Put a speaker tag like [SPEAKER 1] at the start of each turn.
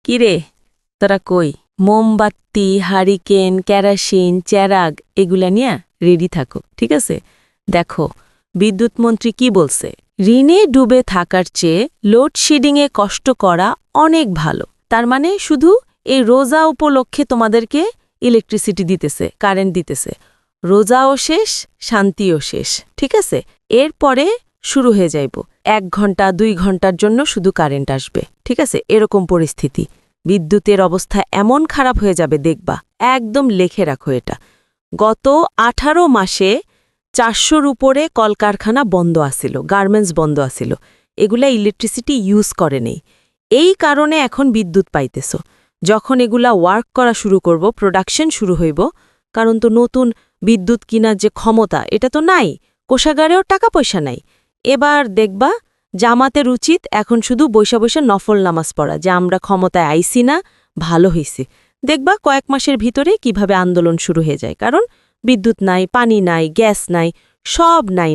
[SPEAKER 1] কিরে তোরা কই মোমবাতি হারিকেন কেরাসিন চেরাগ এগুলা নিয়ে রেডি থাকো ঠিক আছে দেখো বিদ্যুৎ মন্ত্রী কি বলছে ঋণে ডুবে থাকার চেয়ে লোডশেডিংয়ে কষ্ট করা অনেক ভালো তার মানে শুধু এই রোজা উপলক্ষে তোমাদেরকে ইলেকট্রিসিটি দিতেছে কারেন্ট দিতেছে রোজাও শেষ শান্তিও শেষ ঠিক আছে এরপরে শুরু হয়ে যাইব 1 ঘন্টা 2 ঘন্টার জন্য শুধু কারেন্ট আসবে ঠিক আছে এরকম পরিস্থিতি বিদ্যুতের অবস্থা এমন খারাপ হয়ে যাবে দেখবা একদম লেখে রাখো এটা গত 18 মাসে 400-র উপরে কলকারখানা বন্ধ আছিল গার্মেন্টস বন্ধ আছিল এগুলা ইলেকট্রিসিটি ইউজ করে নেই এই কারণে এখন বিদ্যুৎ পাইতেছ যখন এগুলা ওয়ার্ক করা শুরু করব প্রোডাকশন শুরু হইব কারণ তো নতুন বিদ্যুৎ কিনার যে ক্ষমতা এটা তো নাই কোষাগারেও টাকা পয়সা নাই এবার দেখবা জামাতের উচিত এখন শুধু বৈশা বৈশা নফল নামাজ পড়া যে আমরা ক্ষমতায় আইছি না ভালো হইছি দেখবা কয়েক মাসের ভিতরে কিভাবে আন্দোলন শুরু হয়ে যায় কারণ বিদ্যুৎ নাই পানি নাই গ্যাস নাই সব নাই